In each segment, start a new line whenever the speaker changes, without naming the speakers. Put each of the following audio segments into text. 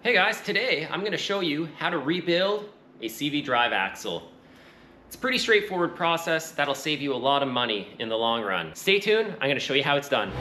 Hey guys, today I'm going to show you how to rebuild a CV drive axle. It's a pretty straightforward process that'll save you a lot of money in the long run. Stay tuned, I'm going to show you how it's done.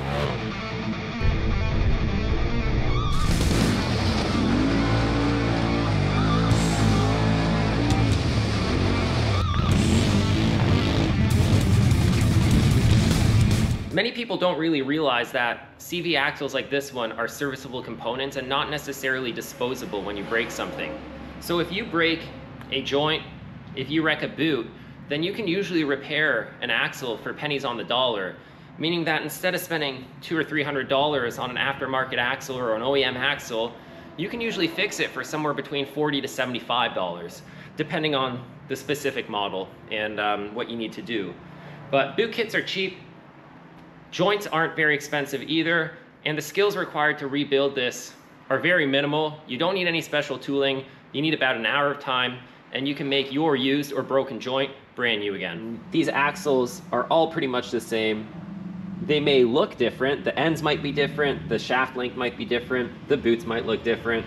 Many people don't really realize that CV axles like this one are serviceable components and not necessarily disposable when you break something. So if you break a joint, if you wreck a boot, then you can usually repair an axle for pennies on the dollar, meaning that instead of spending $200 or $300 on an aftermarket axle or an OEM axle, you can usually fix it for somewhere between $40 to $75, depending on the specific model and what you need to do. But boot kits are cheap. Joints aren't very expensive either, and the skills required to rebuild this are very minimal. You don't need any special tooling. You need about an hour of time, and you can make your used or broken joint brand new again. These axles are all pretty much the same. They may look different. The ends might be different. The shaft length might be different. The boots might look different,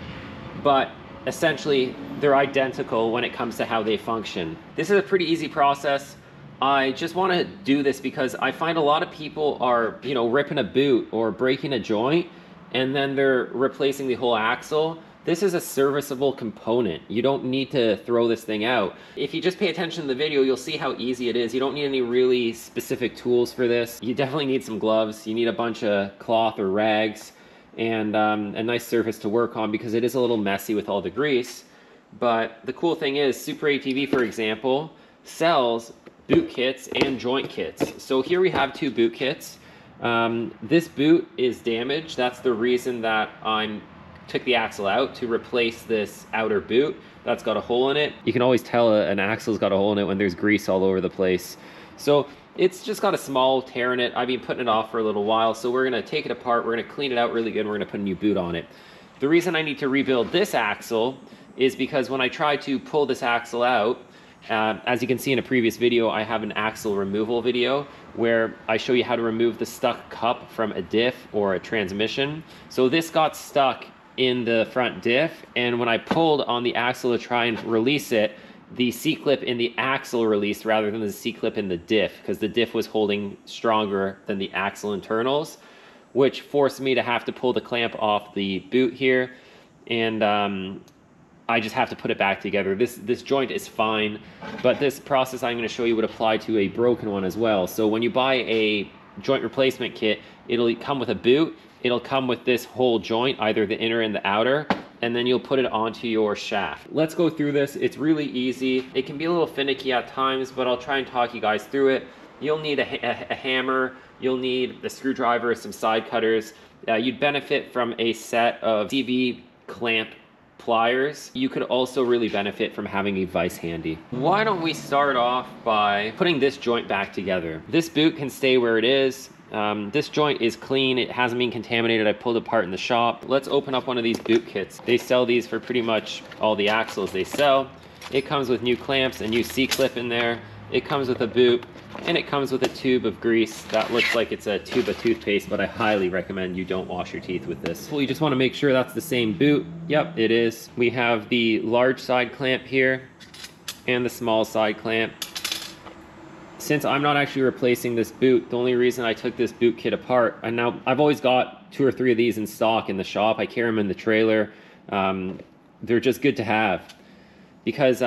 but essentially they're identical when it comes to how they function. This is a pretty easy process. I just want to do this because I find a lot of people are, ripping a boot or breaking a joint and then they're replacing the whole axle. This is a serviceable component. You don't need to throw this thing out. If you just pay attention to the video, you'll see how easy it is. You don't need any really specific tools for this. You definitely need some gloves. You need a bunch of cloth or rags and a nice surface to work on because it is a little messy with all the grease. But the cool thing is, Super ATV, for example, sells boot kits and joint kits. So here we have two boot kits. This boot is damaged. That's the reason that I took the axle out to replace this outer boot that's got a hole in it. You can always tell an axle's got a hole in it when there's grease all over the place. So it's just got a small tear in it. I've been putting it off for a little while, so we're gonna take it apart, we're gonna clean it out really good, and we're gonna put a new boot on it. The reason I need to rebuild this axle is because when I try to pull this axle out, as you can see in a previous video, I have an axle removal video where I show you how to remove the stuck cup from a diff or a transmission. So this got stuck in the front diff, and when I pulled on the axle to try and release it, the C-clip in the axle released rather than the C-clip in the diff, because the diff was holding stronger than the axle internals, which forced me to have to pull the clamp off the boot here, and I just have to put it back together. This joint is fine, but this process I'm going to show you would apply to a broken one as well. So when you buy a joint replacement kit, it'll come with a boot, it'll come with this whole joint, either the inner and the outer, and then you'll put it onto your shaft. Let's go through this. It's really easy. It can be a little finicky at times, but I'll try and talk you guys through it. You'll need a hammer, you'll need a screwdriver, some side cutters. You'd benefit from a set of CV clamp pliers. You could also really benefit from having a vise handy. Why don't we start off by putting this joint back together. This boot can stay where it is. This joint is clean, it hasn't been contaminated. I pulled it apart in the shop. Let's open up one of these boot kits. They sell these for pretty much all the axles they sell. It comes with new clamps, a new C-clip in there. It comes with a boot, and it comes with a tube of grease that looks like it's a tube of toothpaste, but I highly recommend you don't wash your teeth with this. Well, you just want to make sure that's the same boot. Yep, it is. We have the large side clamp here and the small side clamp. Since I'm not actually replacing this boot, the only reason I took this boot kit apart, and now I've always got 2 or 3 of these in stock in the shop. I carry them in the trailer. They're just good to have. Because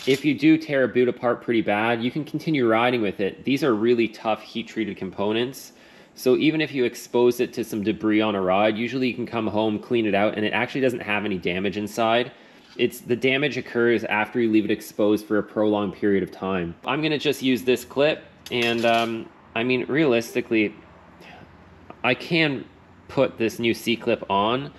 if you do tear a boot apart pretty bad, you can continue riding with it. These are really tough heat-treated components. So even if you expose it to some debris on a ride, usually you can come home, clean it out, and it actually doesn't have any damage inside. The damage occurs after you leave it exposed for a prolonged period of time. I'm gonna just use this clip, and I mean, realistically, I can put this new C-clip on,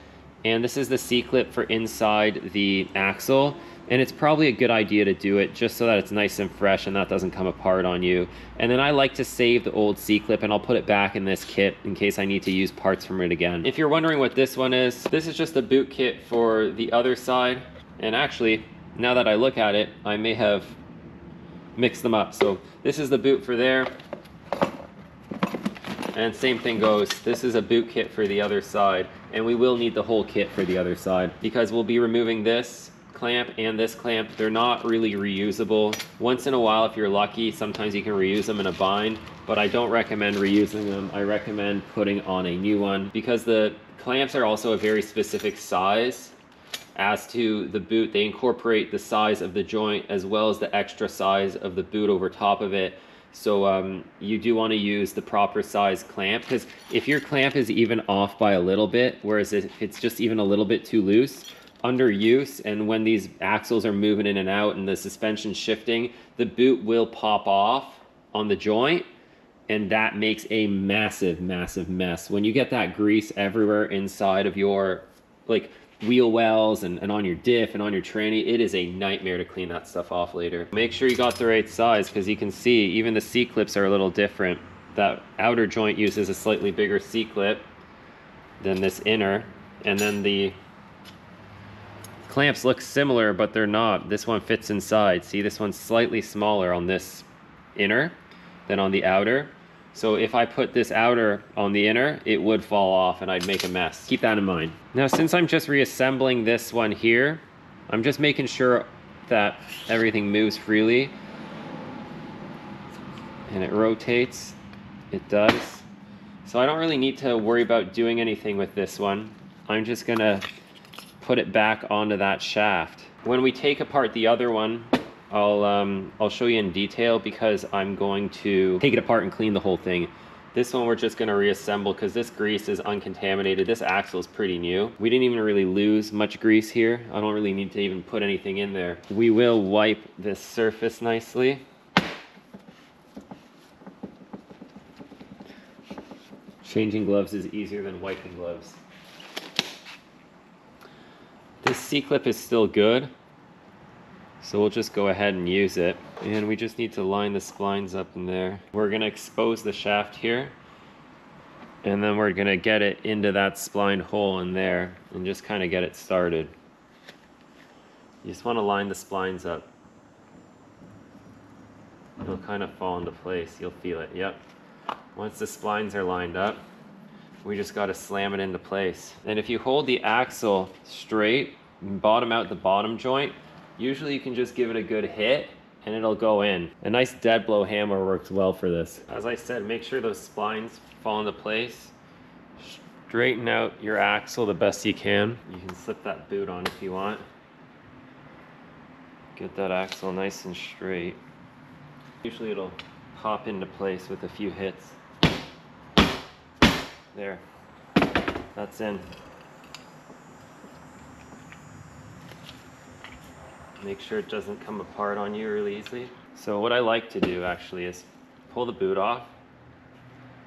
and this is the C-clip for inside the axle. And it's probably a good idea to do it just so that it's nice and fresh and that doesn't come apart on you. And then I like to save the old C-clip, and I'll put it back in this kit in case I need to use parts from it again. If you're wondering what this one is, this is just the boot kit for the other side. And actually, now that I look at it, I may have mixed them up. So this is the boot for there. And same thing goes, this is a boot kit for the other side, and we will need the whole kit for the other side because we'll be removing this clamp and this clamp. They're not really reusable. Once in a while, if you're lucky, sometimes you can reuse them in a bind, but I don't recommend reusing them. I recommend putting on a new one because the clamps are also a very specific size. As to the boot, they incorporate the size of the joint as well as the extra size of the boot over top of it. So you do want to use the proper size clamp, because if your clamp is even off by a little bit, whereas if it's just even a little bit too loose, under use and when these axles are moving in and out and the suspension shifting, the boot will pop off on the joint, and that makes a massive, massive mess. When you get that grease everywhere inside of your wheel wells and on your diff and on your tranny, it is a nightmare to clean that stuff off later. Make sure you got the right size, because you can see even the C-clips are a little different. That outer joint uses a slightly bigger C-clip than this inner, and then the clamps look similar, but they're not. This one fits inside. See, this one's slightly smaller on this inner than on the outer. So if I put this outer on the inner, it would fall off and I'd make a mess. Keep that in mind. Now, since I'm just reassembling this one here, I'm just making sure that everything moves freely and it rotates. It does. So I don't really need to worry about doing anything with this one. I'm just gonna put it back onto that shaft. When we take apart the other one, I'll show you in detail, because I'm going to take it apart and clean the whole thing. This one we're just gonna reassemble because this grease is uncontaminated. This axle is pretty new. We didn't even really lose much grease here. I don't really need to even put anything in there. We will wipe this surface nicely. Changing gloves is easier than wiping gloves. This C-clip is still good, so we'll just go ahead and use it. And we just need to line the splines up in there. We're gonna expose the shaft here, and then we're gonna get it into that spline hole in there and just kind of get it started. You just wanna line the splines up. It'll kind of fall into place, you'll feel it, yep. Once the splines are lined up, we just gotta slam it into place. And if you hold the axle straight and bottom out the bottom joint, usually you can just give it a good hit and it'll go in. A nice dead blow hammer works well for this. As I said, make sure those splines fall into place. Straighten out your axle the best you can. You can slip that boot on if you want. Get that axle nice and straight. Usually it'll pop into place with a few hits. There, that's in. Make sure it doesn't come apart on you really easily. So what I like to do actually is pull the boot off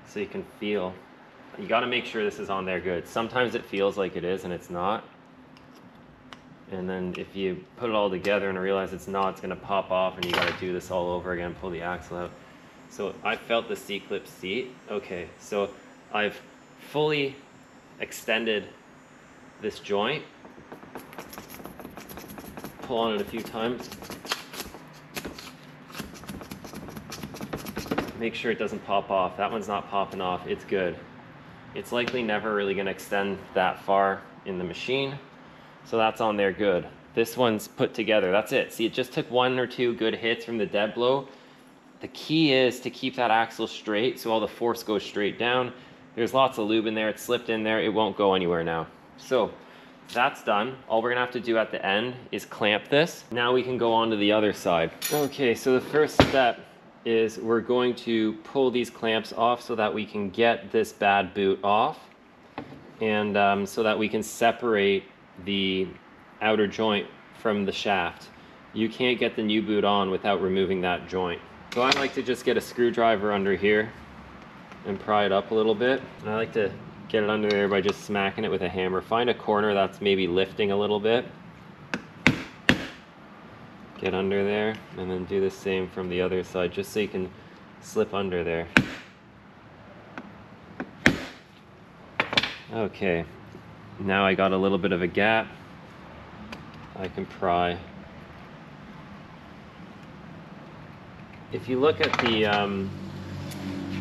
so you can feel. You got to make sure this is on there good. Sometimes it feels like it is and it's not. And then if you put it all together and realize it's not, it's going to pop off and you got to do this all over again, pull the axle out. So I felt the C-clip seat. Okay, so I've fully extended this joint. Pull on it a few times. Make sure it doesn't pop off. That one's not popping off, it's good. It's likely never really gonna extend that far in the machine. So that's on there good. This one's put together, that's it. See, it just took 1 or 2 good hits from the dead blow. The key is to keep that axle straight so all the force goes straight down. There's lots of lube in there, it's slipped in there, it won't go anywhere now. So that's done. All we're gonna have to do at the end is clamp this. Now we can go on to the other side. Okay, so the first step is we're going to pull these clamps off so that we can get this bad boot off, and so that we can separate the outer joint from the shaft. You can't get the new boot on without removing that joint. So I like to just get a screwdriver under here and pry it up a little bit. And I like to get it under there by just smacking it with a hammer. Find a corner that's maybe lifting a little bit. Get under there, and then do the same from the other side, just so you can slip under there. Okay, now I got a little bit of a gap. I can pry. If you look at the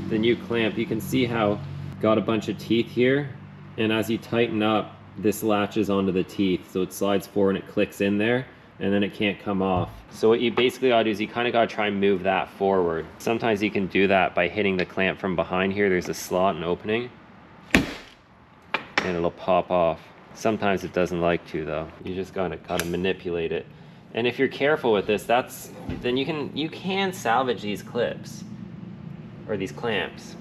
the new clamp, you can see how got a bunch of teeth here, and as you tighten up, this latches onto the teeth, so it slides forward and it clicks in there, and then it can't come off. So what you basically gotta do is you kinda gotta try and move that forward. Sometimes you can do that by hitting the clamp from behind here. There's a slot and opening, and it'll pop off. Sometimes it doesn't like to though. You just gotta manipulate it. And if you're careful with this, then you can salvage these clips or these clamps.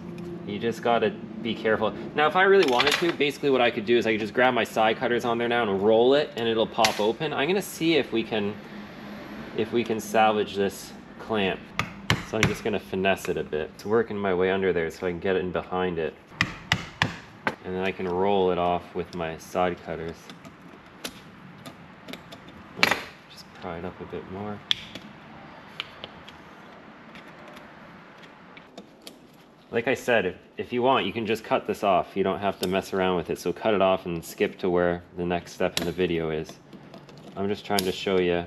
You just gotta be careful. Now, if I really wanted to, basically what I could do is I could just grab my side cutters on there now and roll it, and it'll pop open. I'm gonna see if we can salvage this clamp. So I'm just gonna finesse it a bit. It's working my way under there so I can get it in behind it. And then I can roll it off with my side cutters. Just pry it up a bit more. Like I said, if you want, you can just cut this off. You don't have to mess around with it. So cut it off and skip to where the next step in the video is. I'm just trying to show you,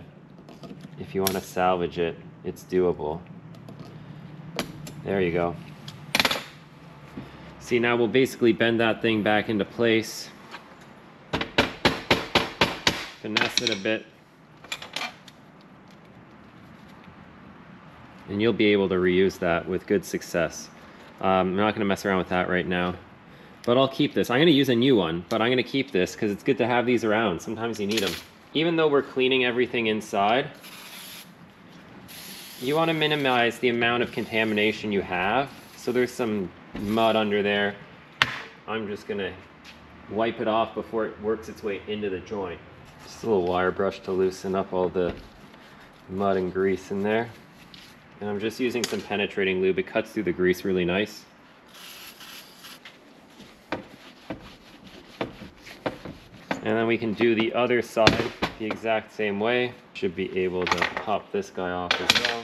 if you want to salvage it, it's doable. There you go. See, now we'll basically bend that thing back into place. Finesse it a bit. And you'll be able to reuse that with good success. I'm not going to mess around with that right now, but I'll keep this. I'm going to use a new one, but I'm going to keep this because it's good to have these around. Sometimes you need them. Even though we're cleaning everything inside, you want to minimize the amount of contamination you have. So there's some mud under there. I'm just going to wipe it off before it works its way into the joint. Just a little wire brush to loosen up all the mud and grease in there. And I'm just using some penetrating lube. It cuts through the grease really nice. And then we can do the other side the exact same way. Should be able to pop this guy off as well.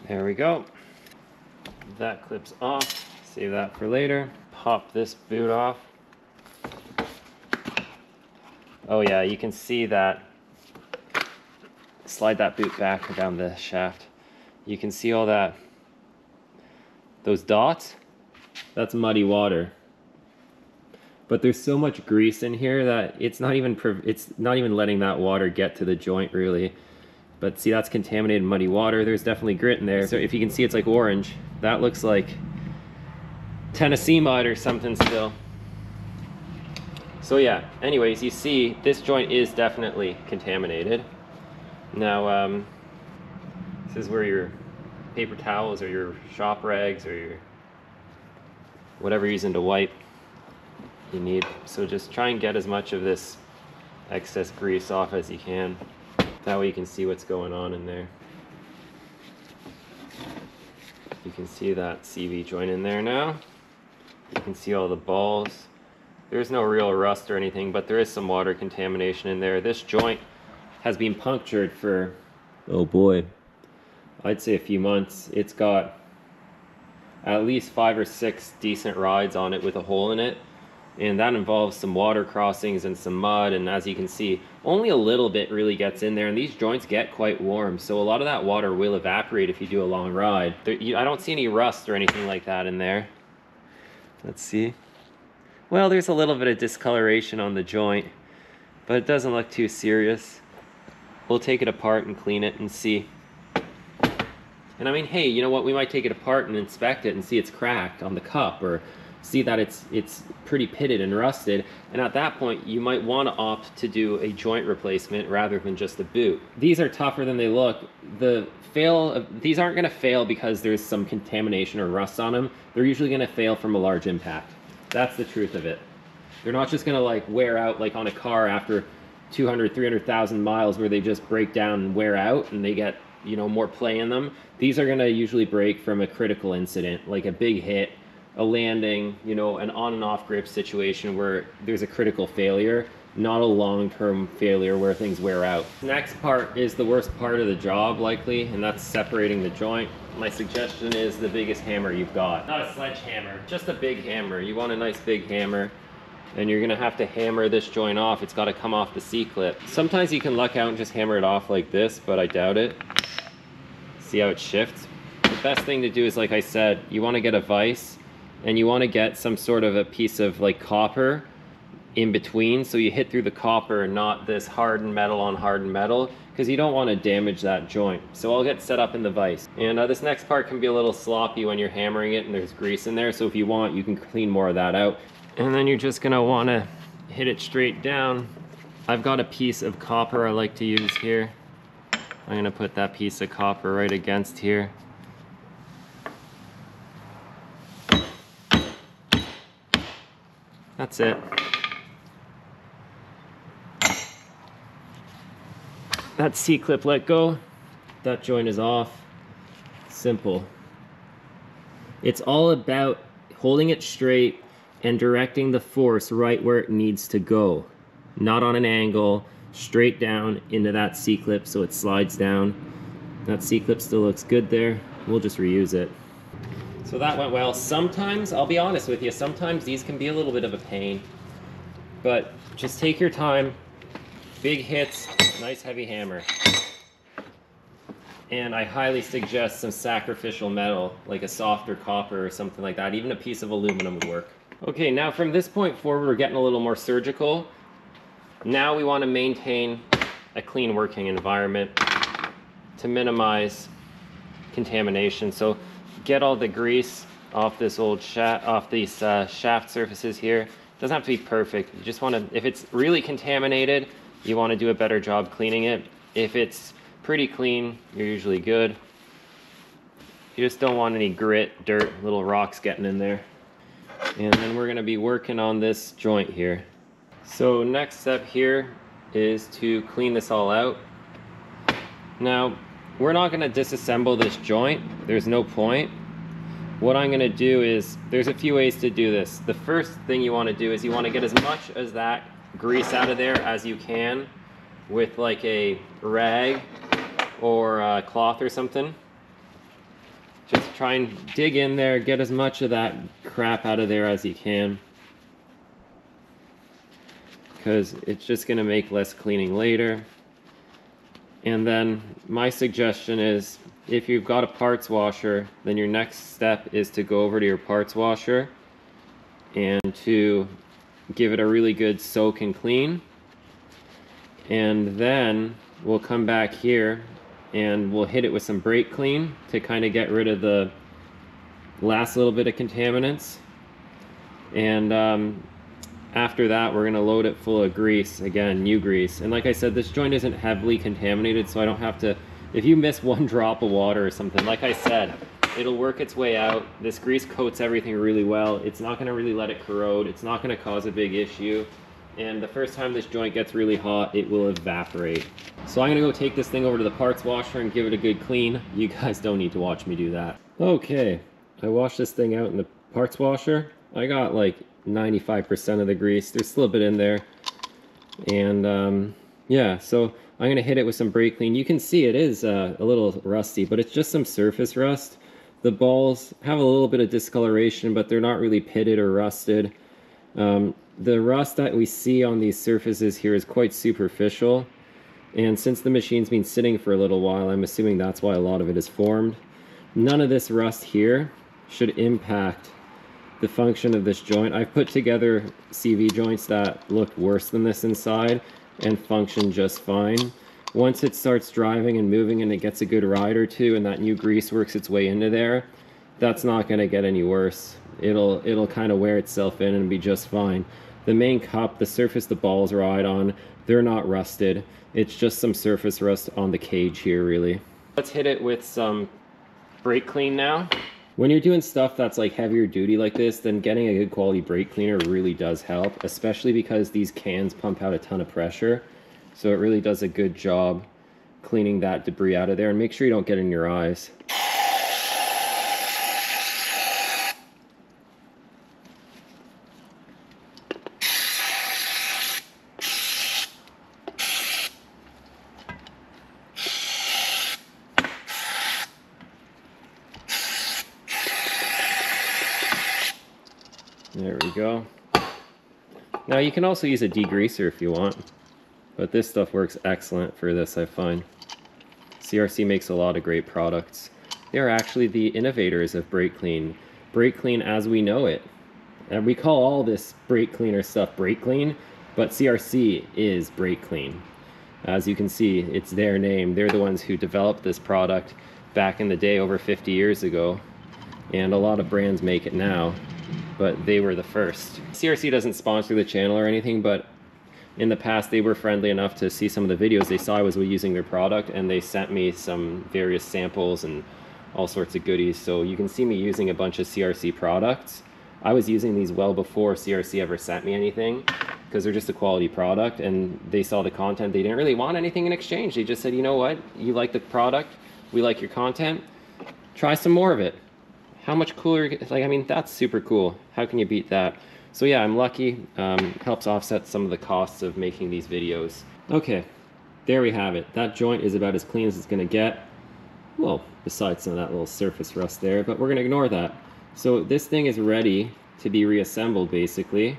There we go. That clips off. Save that for later. Pop this boot off. Oh yeah, you can see that. Slide that boot back down the shaft. You can see all that. Those dots, that's muddy water. But there's so much grease in here that it's not even letting that water get to the joint really. But see, that's contaminated muddy water. There's definitely grit in there. So if you can see, it's like orange. That looks like Tennessee mud or something still. So yeah, anyways, you see this joint is definitely contaminated. Now, this is where your paper towels or your shop rags or your whatever you're using to wipe you need. So just try and get as much of this excess grease off as you can. That way you can see what's going on in there. You can see that CV joint in there now. You can see all the balls. There's no real rust or anything, but there is some water contamination in there. This joint has been punctured for, oh boy, I'd say a few months. It's got at least 5 or 6 decent rides on it with a hole in it. And that involves some water crossings and some mud, and as you can see, only a little bit really gets in there, and these joints get quite warm, so a lot of that water will evaporate if you do a long ride. I don't see any rust or anything like that in there. Let's see. Well, there's a little bit of discoloration on the joint, but it doesn't look too serious. We'll take it apart and clean it and see. And I mean, hey, you know what? We might take it apart and inspect it and see it's cracked on the cup, or see that it's pretty pitted and rusted, and at that point you might want to opt to do a joint replacement rather than just a boot. These are tougher than they look. These aren't going to fail because there's some contamination or rust on them. They're usually going to fail from a large impact. That's the truth of it. They're not just going to like wear out like on a car after 200, 300,000 miles where they just break down and wear out and they get, you know, more play in them. These are going to usually break from a critical incident, like a big hit, a landing, you know, an on and off grip situation where there's a critical failure. not a long-term failure where things wear out. Next part is the worst part of the job likely, and that's separating the joint. My suggestion is the biggest hammer you've got. Not a sledgehammer, just a big hammer. You want a nice big hammer, and you're gonna have to hammer this joint off. It's gotta come off the C-clip. Sometimes you can luck out and just hammer it off like this, but I doubt it. See how it shifts? The best thing to do is, like I said, you wanna get a vise, and you wanna get some sort of a piece of like copper in between, so you hit through the copper, not this hardened metal on hardened metal, because you don't want to damage that joint. So I'll get set up in the vise. And this next part can be a little sloppy when you're hammering it and there's grease in there, so if you want, you can clean more of that out. And then you're just gonna want to hit it straight down. I've got a piece of copper I like to use here. I'm gonna put that piece of copper right against here. That's it. That C-clip let go, that joint is off. Simple. It's all about holding it straight and directing the force right where it needs to go. Not on an angle, straight down into that C-clip so it slides down. That C-clip still looks good there. We'll just reuse it. So that went well. Sometimes, I'll be honest with you, sometimes these can be a little bit of a pain. But just take your time. Big hits, nice heavy hammer. And I highly suggest some sacrificial metal, like a softer copper or something like that. Even a piece of aluminum would work. Okay, now from this point forward, we're getting a little more surgical. Now we want to maintain a clean working environment to minimize contamination. So get all the grease off this old off these shaft surfaces here. Doesn't have to be perfect. You just want to, if it's really contaminated, you want to do a better job cleaning it. If it's pretty clean, you're usually good. You just don't want any grit, dirt, little rocks getting in there. And then we're going to be working on this joint here. So next step here is to clean this all out. Now, we're not going to disassemble this joint. There's no point. What I'm going to do is, there's a few ways to do this. The first thing you want to do is you want to get as much as that grease out of there as you can with like a rag or a cloth or something. Just try and dig in there, get as much of that crap out of there as you can, because it's just going to make less cleaning later. And then my suggestion is, if you've got a parts washer, then your next step is to go over to your parts washer and to give it a really good soak and clean. And then we'll come back here and we'll hit it with some brake clean to kind of get rid of the last little bit of contaminants. And after that, we're going to load it full of grease, again, new grease. And like I said, this joint isn't heavily contaminated, so I don't have to, if you miss one drop of water or something, like I said, it'll work its way out. This grease coats everything really well. It's not going to really let it corrode. It's not going to cause a big issue. And the first time this joint gets really hot, it will evaporate. So I'm going to go take this thing over to the parts washer and give it a good clean. You guys don't need to watch me do that. Okay, I washed this thing out in the parts washer. I got like 95% of the grease. There's still a bit in there. And yeah, so I'm going to hit it with some brake clean. You can see it is a little rusty, but it's just some surface rust. The balls have a little bit of discoloration, but they're not really pitted or rusted. The rust that we see on these surfaces here is quite superficial. And since the machine's been sitting for a little while, I'm assuming that's why a lot of it is formed. None of this rust here should impact the function of this joint. I've put together CV joints that look worse than this inside and function just fine. Once it starts driving and moving and it gets a good ride or two and that new grease works its way into there, that's not going to get any worse. It'll kind of wear itself in and be just fine. The main cup, the surface the balls ride on, they're not rusted. It's just some surface rust on the cage here, really. Let's hit it with some brake clean now. When you're doing stuff that's like heavier duty like this, then getting a good quality brake cleaner really does help, especially because these cans pump out a ton of pressure. So it really does a good job cleaning that debris out of there, and make sure you don't get in your eyes. go. Now you can also use a degreaser if you want, but this stuff works excellent for this, I find. CRC makes a lot of great products. They are actually the innovators of brake clean as we know it. And we call all this brake cleaner stuff brake clean, but CRC is brake clean. As you can see, it's their name. They're the ones who developed this product back in the day, over 50 years ago. And a lot of brands make it now, but they were the first. CRC doesn't sponsor the channel or anything, but in the past they were friendly enough to see some of the videos. They saw I was using their product and they sent me some various samples and all sorts of goodies. So you can see me using a bunch of CRC products. I was using these well before CRC ever sent me anything, because they're just a quality product, and they saw the content. They didn't really want anything in exchange. They just said, you know what, you like the product, we like your content, try some more of it. How much cooler, like, I mean, that's super cool. How can you beat that? So yeah, I'm lucky. Helps offset some of the costs of making these videos. Okay, there we have it. That joint is about as clean as it's gonna get. Well, besides some of that little surface rust there, but we're gonna ignore that. So this thing is ready to be reassembled, basically.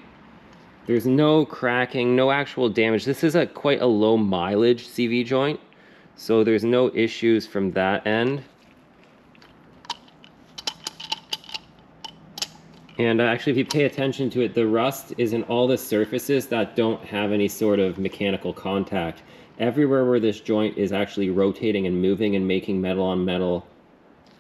There's no cracking, no actual damage. This is quite a low mileage CV joint, so there's no issues from that end. And actually, if you pay attention to it, the rust is in all the surfaces that don't have any sort of mechanical contact. Everywhere where this joint is actually rotating and moving and making metal on metal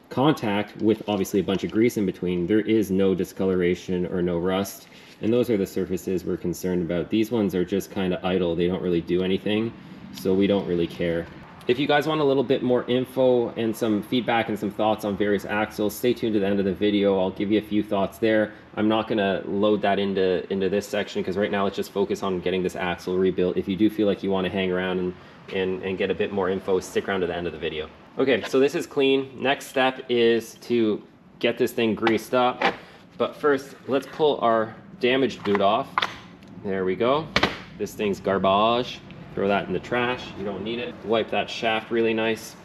contact with obviously a bunch of grease in between, there is no discoloration or no rust. And those are the surfaces we're concerned about. These ones are just kind of idle. They don't really do anything, so we don't really care. If you guys want a little bit more info and some feedback and some thoughts on various axles, stay tuned to the end of the video. I'll give you a few thoughts there. I'm not going to load that into this section, because right now let's just focus on getting this axle rebuilt. If you do feel like you want to hang around and get a bit more info, stick around to the end of the video. Okay, so this is clean. Next step is to get this thing greased up. But first, let's pull our damaged boot off. There we go. This thing's garbage. Throw that in the trash. You don't need it. Wipe that shaft really nice.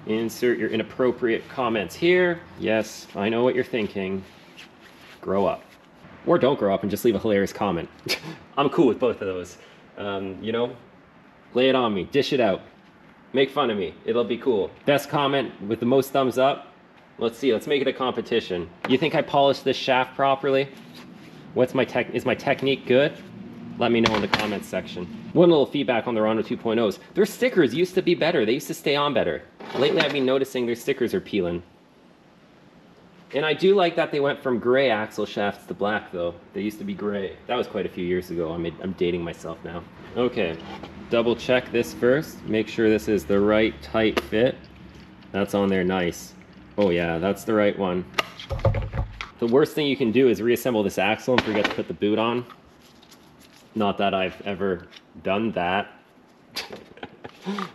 Insert your inappropriate comments here. Yes, I know what you're thinking. Grow up. Or don't grow up and just leave a hilarious comment. I'm cool with both of those. You know, lay it on me. Dish it out. Make fun of me. It'll be cool. Best comment with the most thumbs up. Let's see. Let's make it a competition. You think I polished this shaft properly? Is my technique good? Let me know in the comments section. One little feedback on the Rondo 2.0s. Their stickers used to be better. They used to stay on better. Lately I've been noticing their stickers are peeling. And I do like that they went from gray axle shafts to black though. They used to be gray. That was quite a few years ago. I'm dating myself now. Okay, double check this first. Make sure this is the right tight fit. That's on there nice. Oh yeah, that's the right one. The worst thing you can do is reassemble this axle and forget to put the boot on. Not that I've ever done that.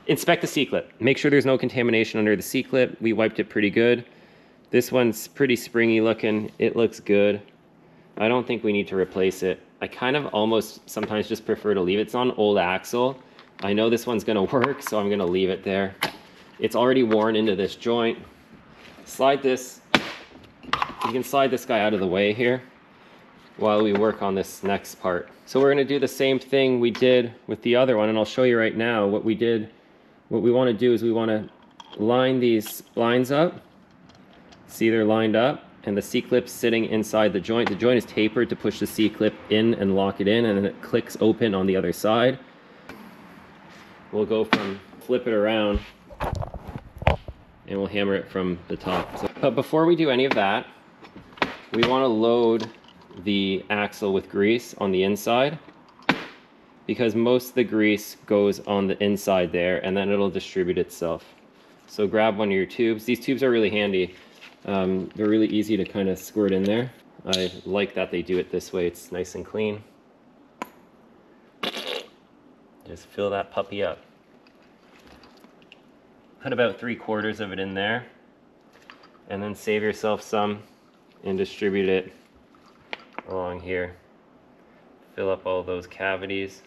Inspect the C-clip. Make sure there's no contamination under the C-clip. We wiped it pretty good. This one's pretty springy looking. It looks good. I don't think we need to replace it. I kind of almost sometimes just prefer to leave it. It's on old axle. I know this one's gonna work, so I'm gonna leave it there. It's already worn into this joint. Slide this. You can slide this guy out of the way here while we work on this next part. So we're gonna do the same thing we did with the other one, and I'll show you right now what we did. What we wanna do is we wanna line these lines up. See, they're lined up, and the C-clip's sitting inside the joint. The joint is tapered to push the C-clip in and lock it in, and then it clicks open on the other side. We'll go from flip it around, and we'll hammer it from the top. But before we do any of that, we wanna load the axle with grease on the inside, because most of the grease goes on the inside there, and then it'll distribute itself. So grab one of your tubes. These tubes are really handy. They're really easy to kind of squirt in there. I like that they do it this way. It's nice and clean. Just fill that puppy up. Put about 3/4 of it in there, and then save yourself some and distribute it along here. Fill up all those cavities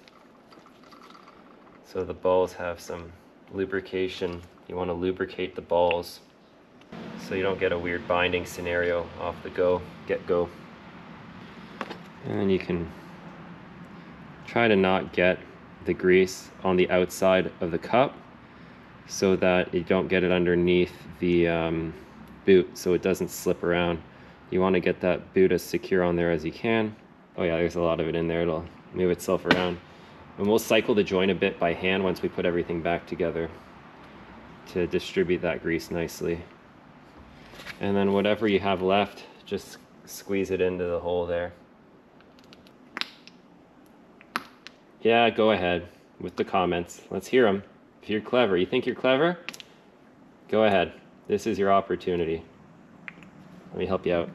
so the balls have some lubrication. You want to lubricate the balls so you don't get a weird binding scenario off the get-go. And then you can try to not get the grease on the outside of the cup so that you don't get it underneath the boot so it doesn't slip around. You want to get that boot as secure on there as you can. Oh yeah, there's a lot of it in there. It'll move itself around. And we'll cycle the joint a bit by hand once we put everything back together to distribute that grease nicely. And then whatever you have left, just squeeze it into the hole there. Yeah, go ahead with the comments. Let's hear them. If you're clever, you think you're clever? Go ahead. This is your opportunity. Let me help you out.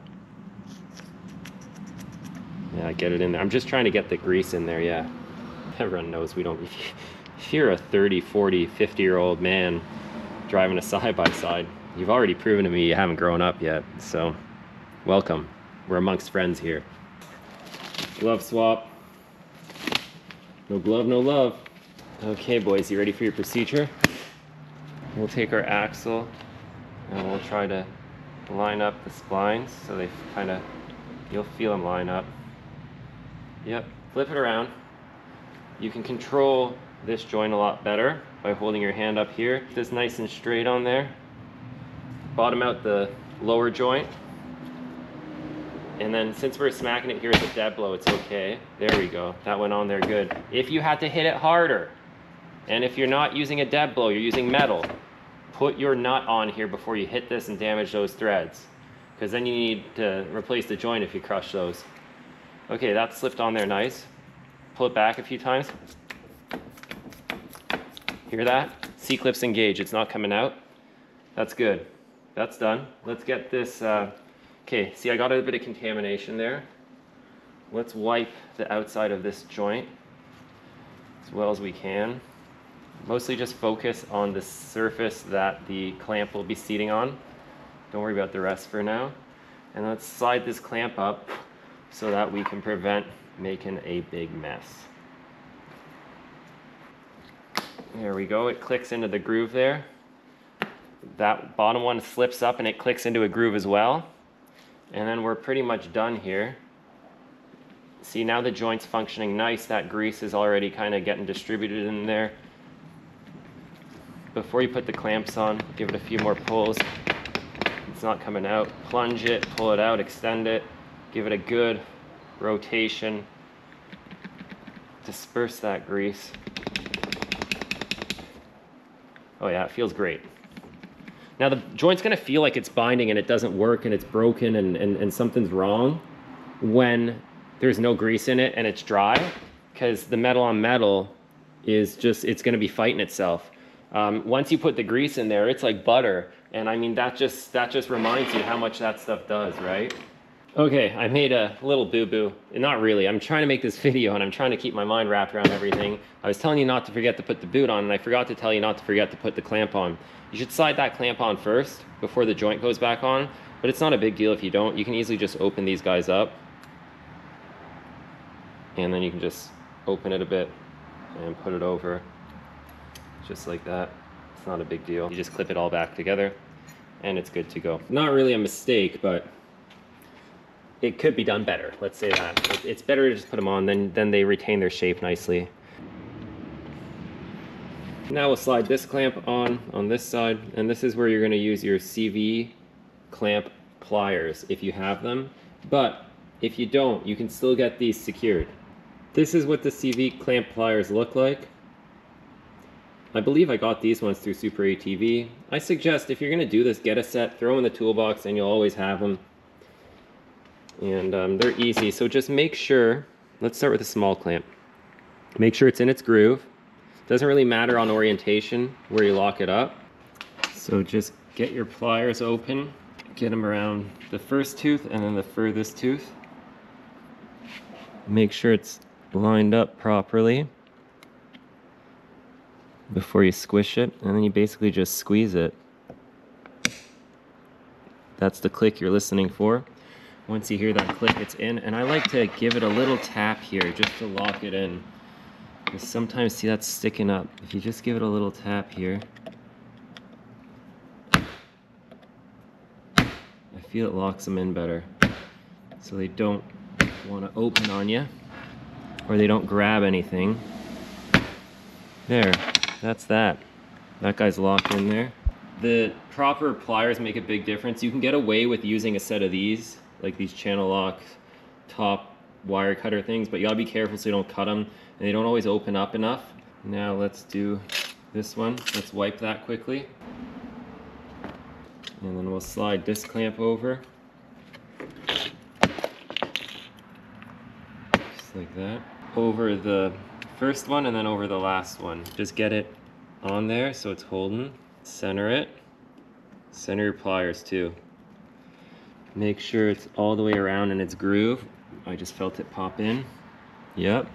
Yeah, get it in there. I'm just trying to get the grease in there, yeah. Everyone knows we don't... If you're a 30, 40, 50-year-old man driving a side-by-side, you've already proven to me you haven't grown up yet, so welcome. We're amongst friends here. Glove swap. No glove, no love. Okay, boys, you ready for your procedure? We'll take our axle and we'll try to line up the splines so they kind of, you'll feel them line up. Yep, flip it around. You can control this joint a lot better by holding your hand up here. This nice and straight on there. Bottom out the lower joint. And then since we're smacking it here with a dead blow, it's okay. There we go, that went on there good. If you had to hit it harder, and if you're not using a dead blow, you're using metal, put your nut on here before you hit this and damage those threads. Because then you need to replace the joint if you crush those. Okay, that's slipped on there nice. Pull it back a few times. Hear that? C-clips engage, it's not coming out. That's good, that's done. Let's get this, okay, see I got a bit of contamination there. Let's wipe the outside of this joint as well as we can. Mostly just focus on the surface that the clamp will be seating on. Don't worry about the rest for now. And let's slide this clamp up so that we can prevent making a big mess. There we go, it clicks into the groove there. That bottom one slips up and it clicks into a groove as well. And then we're pretty much done here. See, now the joint's functioning nice. That grease is already kind of getting distributed in there. Before you put the clamps on, give it a few more pulls. It's not coming out. Plunge it, pull it out, extend it. Give it a good rotation. Disperse that grease. Oh yeah, it feels great. Now the joint's gonna feel like it's binding and it doesn't work and it's broken and something's wrong when there's no grease in it and it's dry, because the metal on metal is just, it's gonna be fighting itself. Once you put the grease in there, it's like butter. And I mean, that just reminds you how much that stuff does, right? Okay, I made a little boo-boo. Not really, I'm trying to make this video and I'm trying to keep my mind wrapped around everything. I was telling you not to forget to put the boot on, and I forgot to tell you not to forget to put the clamp on. You should slide that clamp on first before the joint goes back on, but it's not a big deal if you don't. You can easily just open these guys up. And then you can just open it a bit and put it over. Just like that. It's not a big deal. You just clip it all back together and it's good to go. Not really a mistake, but it could be done better. Let's say that. It's better to just put them on, then they retain their shape nicely. Now we'll slide this clamp on this side, and this is where you're going to use your CV clamp pliers if you have them. But if you don't, you can still get these secured. This is what the CV clamp pliers look like. I believe I got these ones through Super ATV. I suggest if you're going to do this, get a set, throw them in the toolbox, and you'll always have them. And they're easy, so just make sure, let's start with a small clamp. Make sure it's in its groove. Doesn't really matter on orientation where you lock it up. So just get your pliers open, get them around the first tooth and then the furthest tooth. Make sure it's lined up properly before you squish it, and then you basically just squeeze it. That's the click you're listening for. Once you hear that click, it's in, and I like to give it a little tap here just to lock it in. Because sometimes, see, that's sticking up. If you just give it a little tap here, I feel it locks them in better, so they don't want to open on you, or they don't grab anything. There, that's that. That guy's locked in there. The proper pliers make a big difference. You can get away with using a set of these, like these channel lock top wire cutter things, but you gotta be careful so you don't cut them, and they don't always open up enough. Now let's do this one. Let's wipe that quickly. And then we'll slide this clamp over. Just like that. Over the first one and then over the last one. Just get it on there so it's holding. Center it. Center your pliers too. Make sure it's all the way around in its groove. I just felt it pop in. Yep.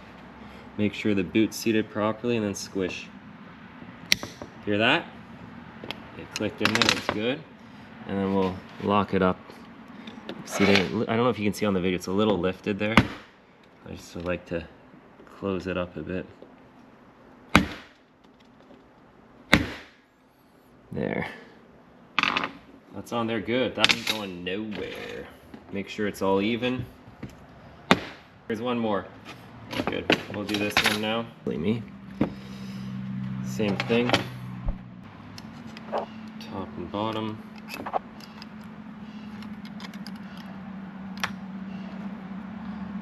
Make sure the boot's seated properly and then squish. Hear that? It clicked in there, it's good. And then we'll lock it up. See, I don't know if you can see on the video, it's a little lifted there. I just would like to close it up a bit. There. That's on there good. That ain't going nowhere. Make sure it's all even. Here's one more. Good. We'll do this one now. Me. Same thing. Top and bottom.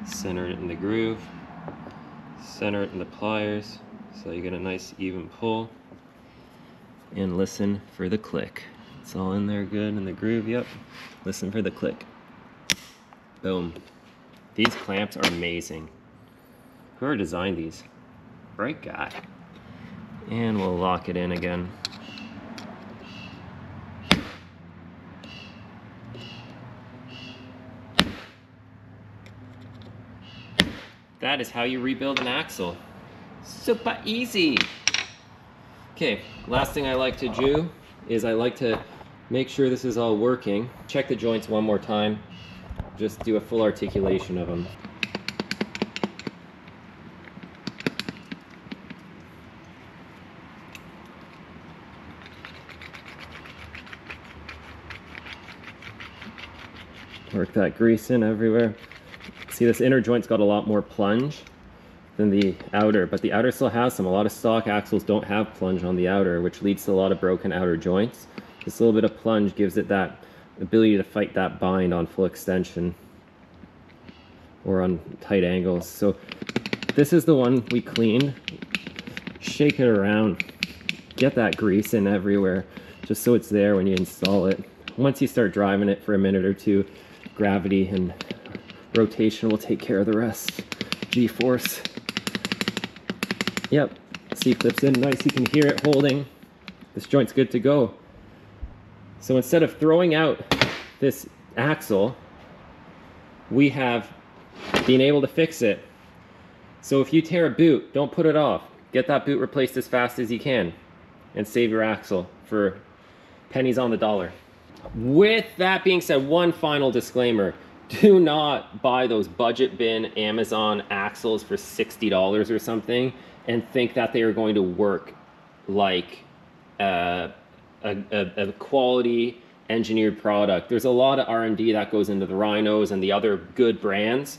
Center it in the groove. Center it in the pliers so you get a nice even pull. And listen for the click. It's all in there good in the groove, yep. Listen for the click. Boom. These clamps are amazing. Whoever designed these, great guy. And we'll lock it in again. That is how you rebuild an axle. Super easy. Okay, last thing I like to do is I like to make sure this is all working. Check the joints one more time. Just do a full articulation of them. Work that grease in everywhere. See, this inner joint's got a lot more plunge than the outer, but the outer still has some. A lot of stock axles don't have plunge on the outer, which leads to a lot of broken outer joints. This little bit of plunge gives it that ability to fight that bind on full extension or on tight angles. So this is the one we cleaned. Shake it around. Get that grease in everywhere, just so it's there when you install it. Once you start driving it for a minute or two, gravity and rotation will take care of the rest. G-force. Yep, C-clips in nice, you can hear it holding. This joint's good to go. So instead of throwing out this axle, we have been able to fix it. So if you tear a boot, don't put it off. Get that boot replaced as fast as you can and save your axle for pennies on the dollar. With that being said, one final disclaimer. Do not buy those budget bin Amazon axles for $60 or something and think that they are going to work like a quality engineered product. There's a lot of R&D that goes into the Rhinos and the other good brands.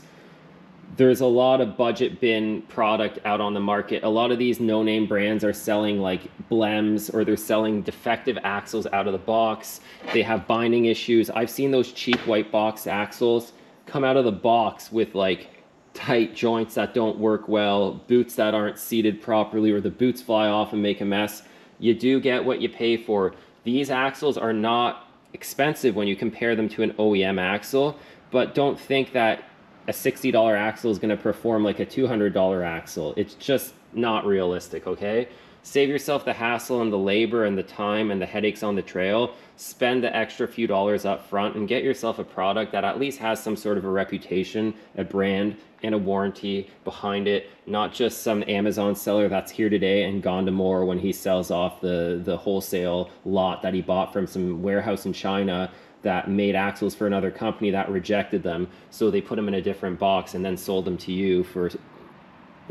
There's a lot of budget bin product out on the market. A lot of these no-name brands are selling like blems, or they're selling defective axles out of the box. They have binding issues. I've seen those cheap white box axles come out of the box with like tight joints that don't work well, boots that aren't seated properly, or the boots fly off and make a mess. You do get what you pay for. These axles are not expensive when you compare them to an OEM axle, but don't think that a $60 axle is going to perform like a $200 axle. It's just not realistic, okay? Save yourself the hassle and the labor and the time and the headaches on the trail. Spend the extra few dollars up front and get yourself a product that at least has some sort of a reputation, a brand, and a warranty behind it. Not just some Amazon seller that's here today and gone tomorrow when he sells off the wholesale lot that he bought from some warehouse in China that made axles for another company that rejected them, so they put them in a different box and then sold them to you for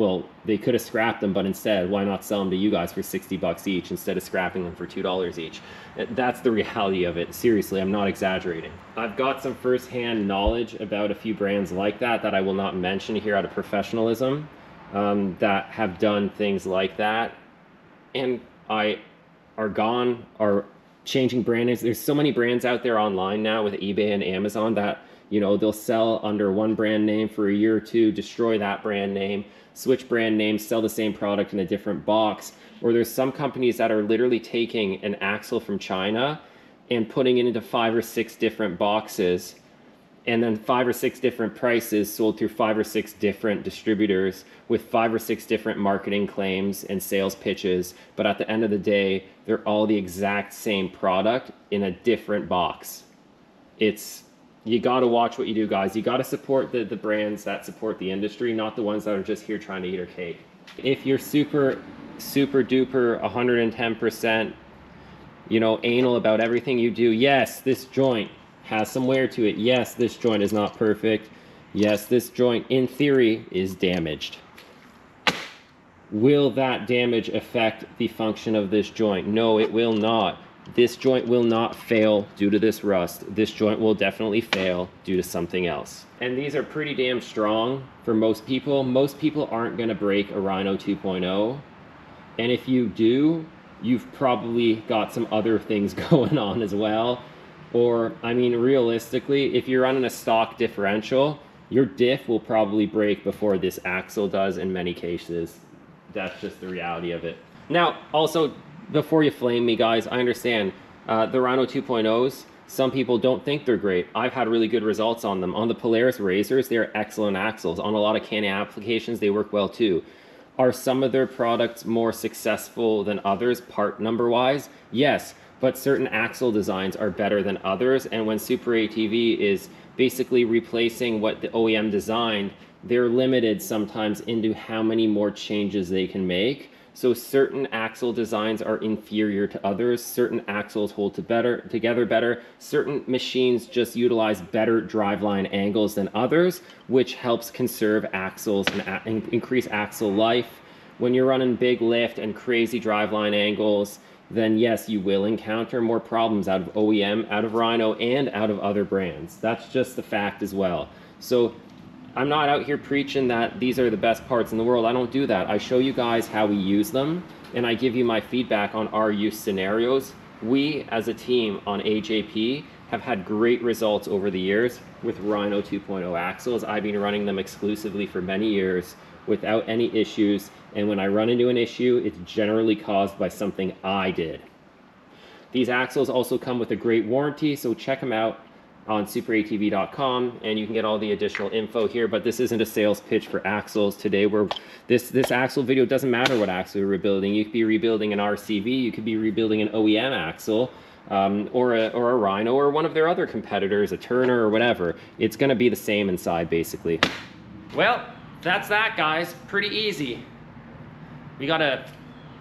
well, they could have scrapped them, but instead, why not sell them to you guys for 60 bucks each instead of scrapping them for $2 each? That's the reality of it. Seriously, I'm not exaggerating. I've got some first-hand knowledge about a few brands like that I will not mention here out of professionalism, that have done things like that, and are changing brand names. There's so many brands out there online now with eBay and Amazon that, you know, they'll sell under one brand name for a year or two, destroy that brand name, switch brand names, sell the same product in a different box. Or there's some companies that are literally taking an axle from China and putting it into 5 or 6 different boxes, and then 5 or 6 different prices sold through 5 or 6 different distributors with 5 or 6 different marketing claims and sales pitches. But at the end of the day, they're all the exact same product in a different box. You got to watch what you do, guys. You got to support the brands that support the industry, not the ones that are just here trying to eat our cake. If you're super duper 110%, you know, anal about everything you do, yes, this joint has some wear to it. Yes, this joint is not perfect. Yes, this joint in theory is damaged. Will that damage affect the function of this joint? No, it will not. This joint will not fail due to this rust. This joint will definitely fail due to something else. And these are pretty damn strong for most people. Most people aren't going to break a Rhino 2.0. And if you do, you've probably got some other things going on as well. Or, I mean, realistically, if you're running a stock differential, your diff will probably break before this axle does in many cases. That's just the reality of it. Now, also, before you flame me, guys, I understand the Rhino 2.0s, some people don't think they're great. I've had really good results on them. On the Polaris RZRs, they're excellent axles. On a lot of Can-Am applications, they work well too. Are some of their products more successful than others, part number-wise? Yes, but certain axle designs are better than others, and when Super ATV is basically replacing what the OEM designed, they're limited sometimes into how many more changes they can make. So certain axle designs are inferior to others, certain axles hold together better, certain machines just utilize better driveline angles than others, which helps conserve axles and increase axle life. When you're running big lift and crazy driveline angles, then yes, you will encounter more problems out of OEM, out of Rhino, and out of other brands. That's just the fact as well. So I'm not out here preaching that these are the best parts in the world. I don't do that. I show you guys how we use them, and I give you my feedback on our use scenarios. We, as a team on AJP, have had great results over the years with Rhino 2.0 axles. I've been running them exclusively for many years without any issues, and when I run into an issue, it's generally caused by something I did. These axles also come with a great warranty, so check them out on superatv.com, and you can get all the additional info here. But this isn't a sales pitch for axles today. This axle video doesn't matter what axle you're rebuilding. You could be rebuilding an RCV, you could be rebuilding an OEM axle, or a Rhino, or one of their other competitors, a Turner or whatever. It's going to be the same inside, basically. Well, that's that, guys. Pretty easy. We got a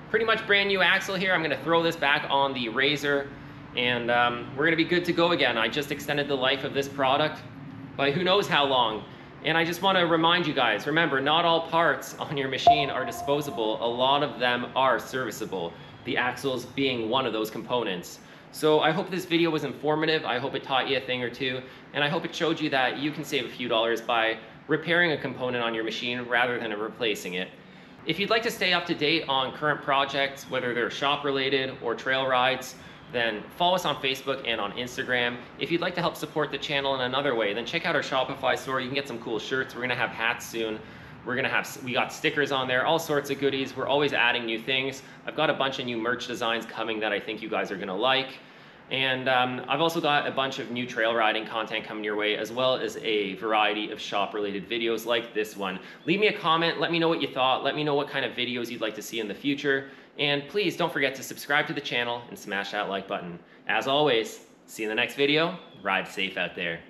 pretty much brand new axle here. I'm going to throw this back on the RZR, and we're going to be good to go again. I just extended the life of this product by who knows how long. And I just want to remind you guys, remember, not all parts on your machine are disposable. A lot of them are serviceable, the axles being one of those components. So I hope this video was informative. I hope it taught you a thing or two, and I hope it showed you that you can save a few dollars by repairing a component on your machine rather than replacing it. If you'd like to stay up to date on current projects, whether they're shop related or trail rides, then follow us on Facebook and on Instagram. If you'd like to help support the channel in another way, then check out our Shopify store. You can get some cool shirts. We're gonna have hats soon. We got stickers on there, all sorts of goodies. We're always adding new things. I've got a bunch of new merch designs coming that I think you guys are gonna like. And I've also got a bunch of new trail riding content coming your way, as well as a variety of shop-related videos like this one. Leave me a comment, let me know what you thought, let me know what kind of videos you'd like to see in the future, and please don't forget to subscribe to the channel and smash that like button. As always, see you in the next video. Ride safe out there.